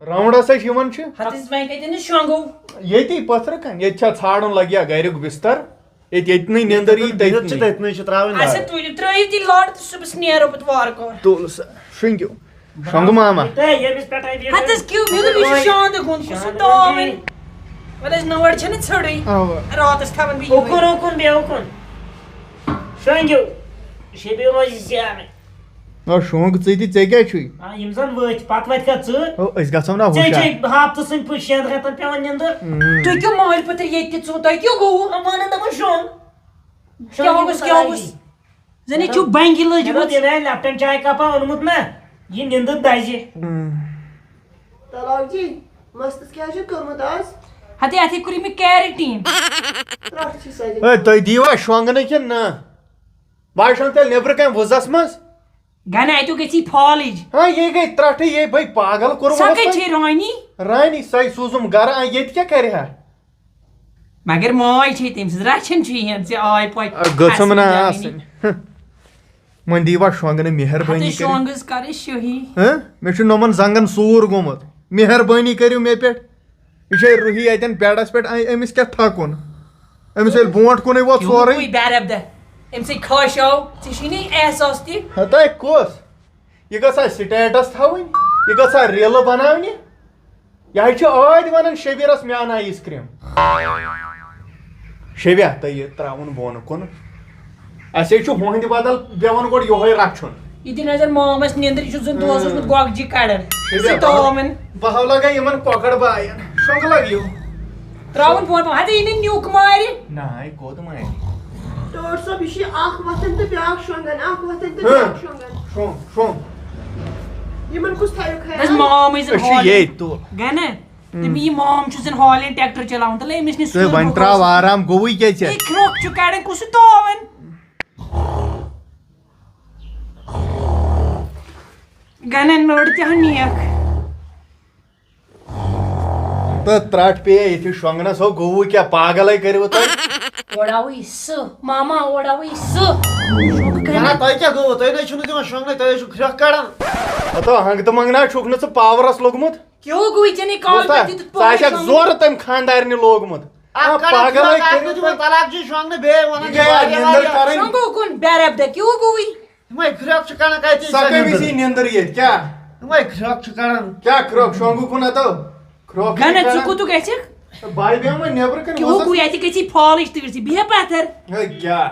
Round ہسا یمن چھ ہتس وۄنۍ کتٮ۪ن شۄنٛگو ییٚتی پتھرٕ کن ییٚتہِ چھا ژھانڈُن لگیا گریُک بستر ییٚتہِ نِندٕر یی تٔتنٕے چھِ تراوٕنۍ اچھا تُلِو ترٛٲیِو تیٚلہِ لڑ تہٕ صُبحس نیرو پتہٕ وارٕ کارٕ تُل سا شۄنٛگِو شۄنٛگہٕ ماما ہتس کیٛو مےٚ دوٚپ یہِ چھُ شانٛدٕ گوٚمُت کُس چھُ تاوٕنۍ وۄنۍ ٲسۍ نٲر چھَنہٕ ژھٔڑٕے راتس تھاوان بہٕ اُکُن اُکُن بیٚیہِ اُکُن شۄنٛگِو شیٚبہِ روزِ زیادٕ شونٛگ ژٕ تہِ ژےٚ کیٛاہ چھُے یِم زن ؤتھۍ پتہٕ وتھِ کھا ژٕ أسۍ گژھو نا ژےٚ ہُشار چھے ہفتہٕ سٕنٛدۍ پٲٹھۍ 6 رٮ۪تن پٮ۪وان نِندٕر تُہۍ کیٛاہ مٲلۍ پٔتٕر ییٚتہِ تہِ ژوٚ تۄہہِ کیٛاہ گوٚوٕ وَنان دَپان شۄنٛگ کیٛاہ اوس زن یہِ چھُو بنٛگہِ لٔجمٕژ یہِ لیپٹن چاے کپا اوٚنمُت نا یہِ نِندٕر دزِ طلاق جی مستس کیٛاہ چھُ کوٚرمُت آز ہتے اتھے کوٚرُے مےٚ کیرٹیٖن ترٛٹھ چھِ سٲلِم تُہۍ دیٖوا شۄنٛگنہٕ کِنہٕ نہ بہٕ شۄنٛگ تیٚلہِ نیٚبرٕ کَنہِ وُزس منٛز گنہ اتیُک گژھی فالٕج ہاں یے گٔے ترٛٹھٕے یے بھائی پاگل سۄ کوٚرمُت کَتہِ چھے رانی رانی سۄے سوٗزُم گرٕ ییٚتہِ کیٛاہ کرِ ہا مگر ماے چھے تٔمۍ سٕنٛز رچھان چھُ یہِ ژےٚ آے پۄتہِ گٔژھٕم نہ آسٕنۍ وۄنۍ دیٖوا شۄنٛگنہٕ مہربٲنی ہتے شۄنٛگٕس کرے شٲہی مےٚ چھُ نوٚمن زنٛگن سوٗر گوٚمُت مہربٲنی کٔرِو مےٚ پٮ۪ٹھ یہِ چھے رُہی اَتٮ۪ن بیڈس پٮ۪ٹھ أمِس کیٛاہ تھکُن أمِس ییٚلہِ برونٛٹھ کُنٕے ووت سورُے بیرب دہ أمۍ سٕے کھٲش آو ژےٚ چھی نہٕ احساس تہِ ہتاے کُس یہِ گژھا سٹیٹس تھاوٕنۍ یہِ گژھا ریلہٕ بناونہِ یہِ چھُ ٲدۍ ونان شبیٖرس مےٚ اَن آیس کرٛیٖم شبیا تہٕ یہِ تراوُن بۄن کُن اَسے چھُ ہُہنٛدِ بدل بیٚون گۄڈٕ یِہوے رچھُن یہِ دِ نظر مامس نیندٕر یہِ چھُ زن دۄہس اوسمُت گۄگجہِ کڑان سُہ تاوان بہٕ ہاو لگا یِمن کۄکر باین شۄنٛگ لگیو تراوُن بۄن پہم ہتے یہِ نہٕ نیُک مارِ ناے کوٚت مارِ ٹوٹھ صٲب یہِ چھُ اکھ وۄتھان تہٕ بیٛاکھ شۄنٛگان اکھ وۄتھان تہٕ بیٛاکھ شۄنٛگان شۄنٛگ شۄنٛگ یِمن کُس تھایو بس خیال مامٕے زن أسۍ چھِ ییٚتۍ تُل گنہ تٔمۍ یہِ مام چھُ زن ہالینٛڈ ٹریکٹر چلاوان تہٕ أمِس نِش تہٕ وۄنۍ تراو آرام گوٚوُے کیٛاہ ژےٚ کھرٛوکھ چھُ کڑان کُس چھُ تاوان گنہ نٔر تہِ ہن نیکھ تہٕ ترٛٹھ پیٚیہِ ییٚتہِ شۄنٛگنس ہو گوٚوُے کیٛاہ پاگلے کٔرِو تُہۍ اوڑاوٕے سُہ ماما اوڑاوٕے سُہ تۄہہِ کیٛاہ گوٚوٕ تُہۍ نَے چھُو نہٕ دِوان شۄنٛگنَے تُہۍ چھُو کھرٛٮ۪کھ کڑان ہتو ہنٛگ تہٕ منٛگنا چھُکھ نہٕ ژٕ پاورس لوٚگمُت کیوں گوٚوٕے ژےٚ نَے کال پٮ۪ٹھ دِتُتھ ژٕ آسکھ زورٕ تٔمۍ خانٛدارنہِ لوگمُت پاگلے کٔرِو تُہۍ طلاق جی شۄنٛگنہٕ بیٚیہِ وَنان یہِ گٔیاہ نِندٕر کَرٕنۍ شۄنٛگو کُن بیرب دہ کیوں گوٚوٕے یِمے کھرٛٮ۪کھ چھِ کڑان کَتہِ سۄ کٔمِس یی نِندٕر ییٚتہِ کیٛاہ یِمے کھرٛٮ۪کھ چھِ کڑان کیٛاہ کھرٛوکھ شۄنٛگُکھ ہتو کھرٛوکھ گنہ ژٕ کوٚتُک گژھکھ باے بیٚہمہٕ نیٚبرٕ کَنہِ کیوں گوٚوٕے اتہِ گژھی فالٕج تہٕ گژھی بیٚہہ پتھر کیٛاہ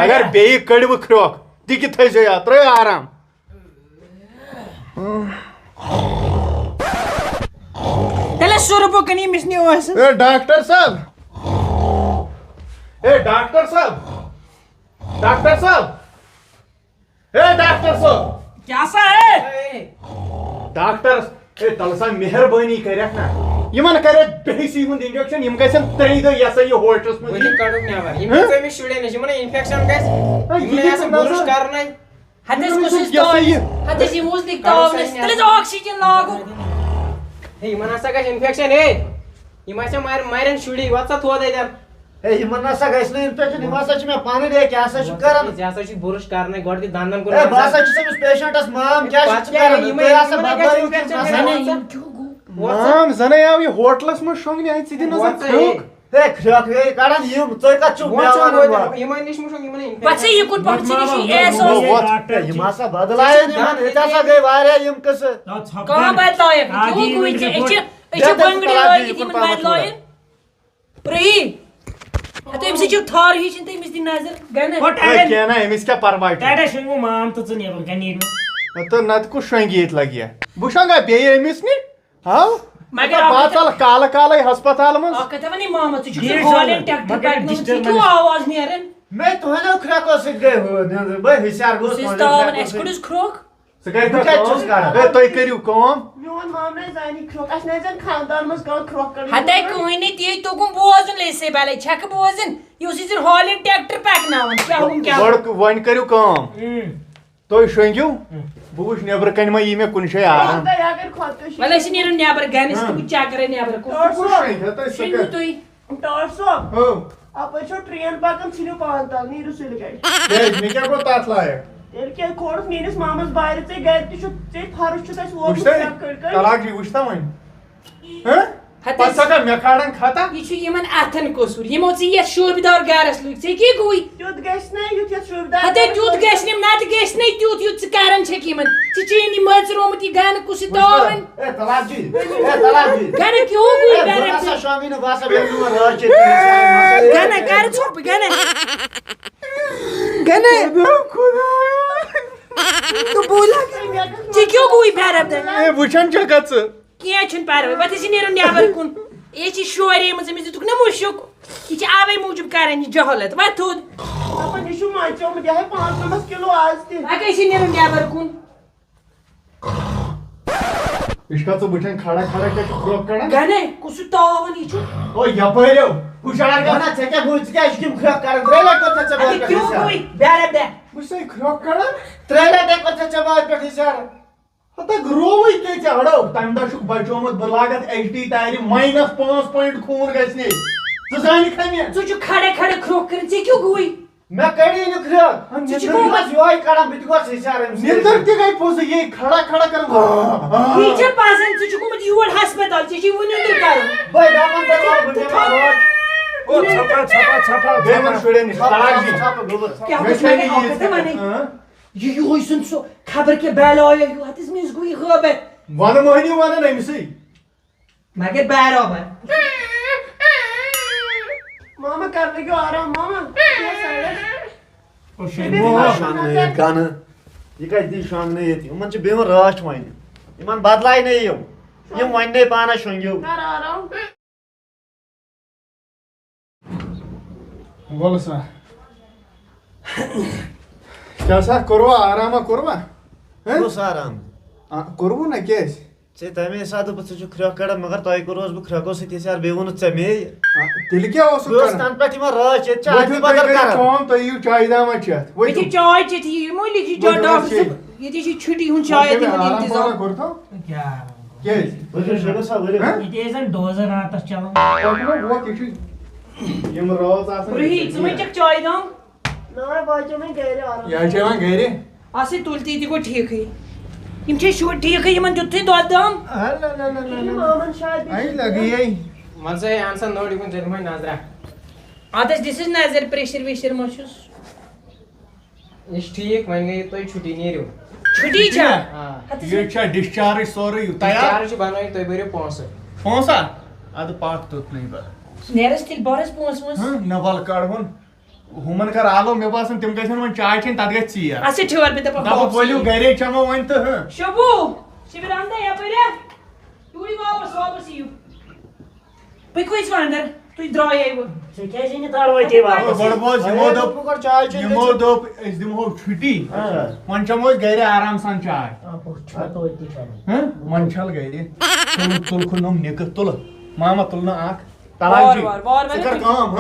اگر بیٚیہِ کٔڑوٕ کھرٛوکھ تِکہِ تھٲیزیو یاد ترٛٲیِو آرام تیٚلہِ سُربہٕ کٕنۍ ییٚمِس نِو ٲسہٕ اے ڈاکٹر صٲب اے ڈاکٹر صٲب ڈاکٹر صٲب اے ڈاکٹر صٲب کیٛاہ سا ہے ڈاکٹر اے تلہٕ سا مہربٲنی کٔرِتھ نا یِمن کریکھ بیٚیہِ ہُنٛد انجکشن یِم گژھن 3 دۄہ یہِ ہسا یہِ ہوٹلس منٛز ہتس کُس ہتس یِم اوس نہٕ تاونس تیٚلہِ آکسیجن لاگُن یِمن ہسا گژھِ انفیکشن یِم ہسا مرن شُری وَژھ سا تھوٚد اَتٮ۪ن ہے یِمن نسا گژھِ نہٕ اِنفیکشن یِم ہسا چھِ مےٚ پنٕنۍ ہے کیٛاہ ہسا چھُ کران ژےٚ ہسا چھُے بُرُش کرنٕے گۄڈٕ دِ دنٛدن کُن ہے بہٕ ہسا چھُس أمِس پیشنٹس مام کیٛاہ چھُ ژٕ کران تُہۍ ہسا بدلٲیِو مام زنٕے آو یہِ ہوٹلس منٛز شۄنٛگنہِ ژٕ دِ نظر کھرٛوکھ ہے کھرٛٮ۪کھ ہے کڑان یِم تُہۍ کتھ چھِو مےٚ ونان یِمن نِش مہ یِمن پتہٕ یہِ کُن پکھ ژٕ نِش احساس یِم ہسا بدلایَن یِمن ییٚتہِ ہسا گٔے واریاہ یِم قٕصہٕ کانٛہہ بدلایکھ کیوں گوٚوٕے ژےٚ أسۍ چھِ بنٛگڑِ لٲگِتھ یِمن بدلایَن رحیٖم ہتہٕ أمِس چھِ تھار ہِش تہٕ أمِس دِ نظر گنہ کیٚنٛہہ نہ أمِس کیٛاہ پرواے چھُ ٹاٹا شۄنٛگوٕ مام تہٕ ژٕ نیبر کَنہِ نیٖرِو تہٕ نتہٕ کُس شۄنٛگہِ ییٚتہِ لگہِ بہٕ شۄنٛگا بیٚیہِ أمِس نِش ہاو مگر پاتل کالہٕ کالے ہسپتال منٛز اکھ کتھ ونے ماما ژٕ چھُکھ ہالینٛڈ ٹریکٹر پکناوان ژےٚ کیوں آواز نیران مےٚ تُہنٛدیو کھرٛٮ۪کو سۭتۍ گٔے نِندٕر بہٕ ہُشیار گوٚژھ بہٕ چھُس تاوان اَسہِ کوٚڑُس کھرٛوکھ ژٕ تُہۍ کٔرِو کٲم میون مام نَے زانہِ کھرٛوکھ اَسہِ نَے زَن خاندان منٛز کانٛہہ کھرٛوکھ کَڑٕنۍ ہتے کٕہٕنۍ تی توٚکُم بوزُن لیسے بَلے چھَکھ بوزُن یہِ اوس یہِ ہالینٛڈ ٹریکٹر پکناوان کیٛاہ گۄڈٕ وۄنۍ کٔرِو کٲم تُہۍ شۄنٛگِو بہٕ وٕچھِ نیٚبرٕ کَنہِ ما یی مےٚ کُنہِ جایہِ آرام اگر خۄدکٔشی وَلہٕ أسۍ نیرو نیٚبر گَرَس تہٕ بہٕ چَکرے نیٚبر کُن شۄنٛگِو تُہۍ ٹاٹھ صٲب اپٲرۍ چھو ٹرٛین پَکان ژھٕنِو پان تل نیٖرِو سُلہِ گَرِ مےٚ کیٛاہ گوٚو تتھ لایق تیٚلہِ کیٛاہ کھولُس میٛٲنِس مامَس بارِ ژےٚ گرِ تہِ چھُ ژےٚ فرٕش چھُتھ اَسہِ ووتمُت وٕچھتَے کٔڑۍ کٔڑۍ طلاق جی وٕچھتا وۄنۍ پتہٕ سا مےٚ کھاران کھتا یہ چھُ یِمن اتھن قصوٗر یِمو ژٕ یتھ شوٗبدار گرس لٔگۍ ژےٚ کیٛاہ گوٚوٕے تیُتھ گژھِ نا یُتھ یَتھ شوٗبدار ہتے تیُتھ گژھِ نہٕ نتہٕ گژھِ نہٕ تیُتھ یُتھ ژٕ کران چھکھ یِمن ژٕ چیٚنۍ یہِ مٔژرومُت یہِ گنہٕ کُس یہِ تاوٕنۍ طلاق جی گنہٕ کیوں گوٚوٕے بیرم شامی نہٕ باسان بیٚیہِ رٲچھ گنہٕ کر ژھوٚپ گنہٕ گنہٕ تو بولا ژےٚ کیوں گوٚوٕے بیرم وٕچھان چھکھا ژٕ کینٛہہ چھُنہٕ پرواے پتہٕ ٲسۍ نیرُن نیبر کُن یہ چھِ شوریمٕژ أمِس دِتُکھ نا مُشُک یہِ چھِ اوے موٗجوٗب کران یہِ جہالت وۄتھ تھوٚد دَپان یہِ چھُ مَچومُت یہِ ہاے 5 کِلوٗ آز تہِ وۄنۍ گژھِ نیرُن نیبر کُن یہِ چھکھا ژٕ وٕچھان کھڑا کھڑا کیٛاہ چھُ کھرٛوکھ کڑان گنے کُس یہِ تاوُن یہِ چھُ او یپٲرِو ہُشار گژھان ژےٚ کیٛاہ گوٚو ژٕ کیٛازِ چھُکھ یِم کھرٛوکھ کڑان 3 لٹہِ کوٚر ژےٚ اَدٕ کیوں گوٚوٕے بیرم دے وٕچھ سا یہِ کھرٛوکھ کڑان 3 لٹہِ کوٚر ژےٚ وارِ پٮ۪ٹھ ہُشار ہتا گرووٕے کیٛاہ ژےٚ اڑو تمہِ دۄہ چھُکھ بچومُت بہٕ لاگتھ HD تارِ -5 پوینٹ خوٗن گژھِ نہٕ ژٕ زانکھا مےٚ ژٕ چھُکھ کھڑا کھڑا کھرٛوکھ کٔرِتھ ژےٚ کیوں گوٚوٕے مےٚ کڑی نہٕ کھرٛوکھ ژٕ چھُکھ بس یہوے کڑان بہٕ تہِ گوس ہُشار أمِس نِندٕر تہِ گٔے پوٚزُے یے کھڑا کھڑا کران یہِ چھےٚ پزن ژٕ چھُکھ گوٚمُت یور ہسپتال ژےٚ چھُے وُنہِ أنٛدٕر کرُن بٔے دپان ژےٚ وَل بہٕ دِمہٕ رٲچھ او ژھپا بیٚیہِ وَن شُرٮ۪ن نِش طلاق دِنۍ. ژھپہٕ گوٚبُر کیٛاہ مےٚ گوٚژھ چھےٚ مےٚ نہٕ گژھِ ییٖژ وَنٕنۍ ہاں؟ یہِ ہیوٗے چھُنہٕ سُہ خبر کیٛاہ بیلایا ہیوٗ ہتس منٛز گوٚو یہِ غٲبت وَنہٕ مٔہنِو وَنان أمسٕے مگر برابر ماما کر لٔگِو آرام ماما شۄنٛگنٲیِتھ گنہٕ یہِ کتہِ دی شۄنٛگنٲیِتھ یِمن چھِ بیٚیہِ رٲچھ وۄنۍ یِمن بدلاے نہٕ یِم وۄنۍ پانس شۄنٛگِو کر آرام وَلہٕ سا کیٛاہ سا کوٚروا آراما کوٚروا کُس آرام کوٚروٕ نا کیٛازِ ژےٚ تَمے ساتہٕ دوٚپُتھ ژٕ چھُکھ کھرٛوکھ کڑان مگر تۄہہِ کوٚروس بہٕ کھرٛوکو سۭتۍ ہِسار بیٚیہِ ووٚنُتھ ژےٚ مے تیٚلہِ کیٛاہ اوسُکھ بہٕ اوسُس کران تَنہٕ پٮ۪ٹھ یِمن رٲچھ ییٚتہِ چھِ ؤتھِو اَدٕ تُہۍ بدل کٔرِو کران کٲم تُہۍ یِیِو چایہِ داما چٮ۪تھ ییٚتہِ چاے چیٚتھ یِمو لیکھِ ڈاکٹر صٲب ییٚتہِ چھِ چھُٹی ہُنٛد شاید یِمن انتظام کوٚرتھو کیٛاہ کیٛازِ ؤلِو شُرِو سا ؤلِو ییٚتہِ ٲسۍ زن ڈوزر راتس چلان ووت یہِ چھُ یِم رٲژ آسان رُہی ژٕ مٔہ چھکھ چاے دام نا باچو وۄنۍ گرِ آرام یہِ چھِ یِوان گرِ اَسے تُل تی تہِ گوٚو ٹھیٖکھٕے یِم چھے شُرۍ ٹھیٖکھٕے یِمن دیُتھُے دۄد دام مامن شاید آی لگیے من سا اہن سا نوٹ یِکُن ژےٚ دِمہٕ نظرا ادٕ دِسٕس نظر پریشر ویشر ما چھُس یہِ چھُ ٹھیٖک وۄنۍ گٔیِو تُہۍ چھُٹی نیٖرِو چھُٹی چھا یہِ چھا ڈِسچارٕج سورُے تیار چارٕج چھُ بنٲیِتھ تُہۍ بٔرِو پونٛسہٕ پونٛسا اَدٕ پَکھ توٚتنٕے بہٕ نیرس تیٚلہِ بَرس پونٛسہٕ وونٛسہٕ نہ وَلہٕ کڑہون ہُمن کر آلو مےٚ باسان تِم گژھن وۄنۍ چاے چیٚنۍ تَتھ گژھِ ژیر اچھا ٹھٔہر بہٕ دَپکھ ؤلِو دَپہٕ گرے چٮ۪مو وۄنۍ تہٕ شبوٗ شبراندا یپٲرۍ تُہۍ واپس یِیِو پٔکِو أسۍ وۄنۍ تُہۍ درٛاییوٕ ژےٚ کیٛازِ یی نہٕ تورٕ وٲتی واپس بٔڑ بوز یِمو دوٚپ گۄڈٕ چاے چیٚنۍ یِمو دوٚپ أسۍ دِمہو چھُٹی وۄنۍ چٮ۪مو أسۍ گرِ آرام سان چاے توتہِ کران وۄنۍ چھل گرِ تُل کھُنم نِکہٕ تُلہٕ ماما تُلنہٕ اکھ طلاق جی ژٕ کر کٲم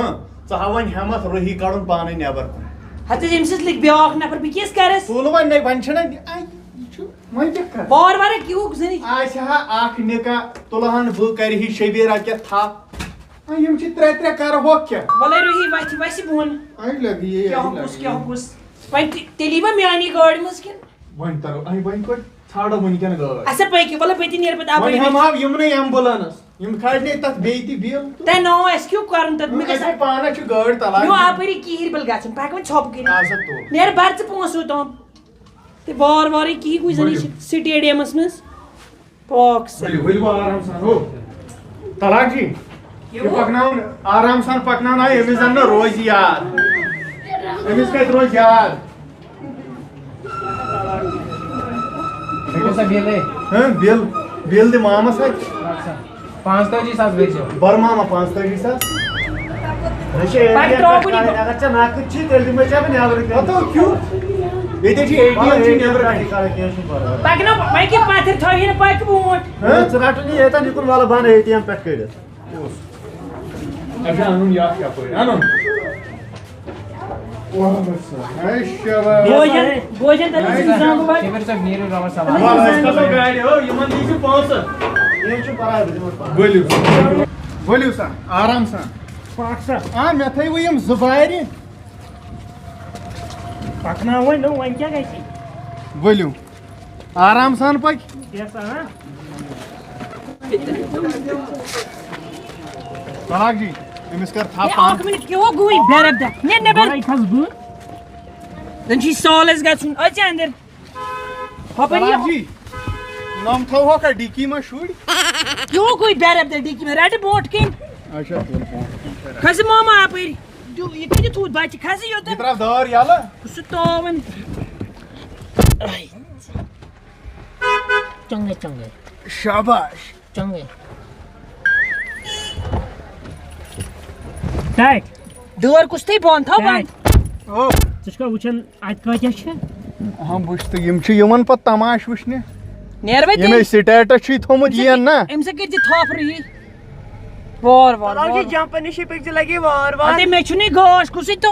ژٕ ہاو وۄنۍ ہٮ۪متھ رُہی کڑُن پانے نیبر کُن ہتہٕ أمۍ سۭتۍ لٔگۍ بیٛاکھ نفر بہٕ کیٛاہ کرس تُل وۄنۍ نَے وۄنۍ چھِنہ یہِ چھُ وۄنۍ کیٛاہ کر وارٕ وارٕ کیٛاہ زٔنی آسہِ ہا اکھ نِکاح تُلہن بہٕ کرِہی شبیٖرا کیٛاہ تھپھ یِم چھِ 3 کرہوکھ کیٛاہ وَلے روہی وَتھِ وَسہِ بۄن کیٛاہ کُس وۄنۍ تیٚلہِ یی وۄنۍ میٛانی گاڑِ منٛز کِنہٕ وۄنۍ ترو وۄنۍ کوٚت ژھانڈو وٕنکٮ۪ن گٲڑۍ اچھا پٔکِو وَلہٕ بہٕ تہِ نیرٕ پَتہٕ وۄنۍ اَپٲرۍ ہٮ۪مہو یِمنٕے ایمبولنس یِم کھالنے تتھ بیٚیہِ تہِ بِل تۄہہِ نو اَسہِ کیٛاہ کَرُن تَتھ مےٚ گژھِ پانس چھِ گٲڑۍ مےٚ اوس تلاش اَپٲری کِہِرۍ بل گژھُن بہٕ ہٮ۪کہٕ وۄنۍ ژھۄپہٕ کٔرِتھ آسا تُل نیرٕ بَر ژٕ پونٛسہٕ اوٚتام تہٕ وارٕ وارٕے کی گوٚو زَن یہِ چھِ سٹیڈیمَس منٛز پاک ؤلِو آرام سان ہو طلاق جی یہِ پکناوُن آرام سان پکناوُن آے أمِس زن نہٕ روزِ یاد أمِس کتہِ روزِ یاد کۭژاہ بِل بِل دِ مامس اتھِ 45,000 گٔژھِو بر ماما 45,000 اگر ژےٚ نقد چھی تیٚلہِ دِمے ژےٚ بہٕ نیبرٕ ییٚتہِ چھِ ATM چھِ نیبرٕ کَنہِ کینٛہہ چھُنہٕ پرواے پَکنو وۄنۍ کیٛاہ پَتھر تھٲوہی نہٕ پَکہِ برونٛٹھ ژٕ رَٹُن یہِ ییٚتٮ۪ن یِکُن وَلہٕ بنٛد ATM پٮ۪ٹھ کٔڑِتھ اچھا اَنُن یَتھ کَپٲرۍ اَنُن بوجن شبیر صٲب نیٖرِو رۄبَس حوالہٕ گاڑِ ہو یِمن دی ژٕ پونٛسہٕ کینٛہہ چھُنہٕ پرواے بہٕ دِمس پانہٕ ؤلِو سا آرام سان پَک سا مےٚ تھٲیوٕ یِم 2 بارِ پکناو وۄنۍ وۄنۍ کیٛاہ گژھِ ؤلِو آرام سان پٔکۍ کیسا ہاں سراگ جی أمِس کر تھپھ اکھ منٹ کیٛاہ گوٚوٕے بیرب دہ نیبر بڑے کھس بہٕ زن چھ سال اسہِ گژھُن أژ اندر سراگ ہپٲری جی نم تھوہوکھا ڈِکی منٛز شُرۍ کیٛاہ گوٚوٕے بیرب دہ ڈِکی میں رٹہٕ برونٛٹھ کِنۍ اچھا تُل فون کھسہِ ماما اپٲرۍ یہِ کتہِ تھوٚوُتھ بچہِ کھسہِ یہِ یوٚتن ترٛاو دٲر یَلہٕ سُہ تاون چنگے چنگے شاباش چنگے ٹایٹ دٲر کُس تھٲے بنٛد تھاو بنٛد او ژٕ چھُکھا وٕچھان اَتہِ کۭتیاہ چھِ ہم وٕچھ تہٕ یِم چھِ یِوان پتہٕ تماش وٕچھنہِ نیر وے ییٚمے سٹیٹس چھُے تھوٚمُت یِیَن نا أمۍ سۭتۍ کٔرۍ زِ تھپھ رہی وار وار جمپن نِشی پٔکۍ زِ لگے وار وار مےٚ چھُنہٕ یہِ گاش کُسٕے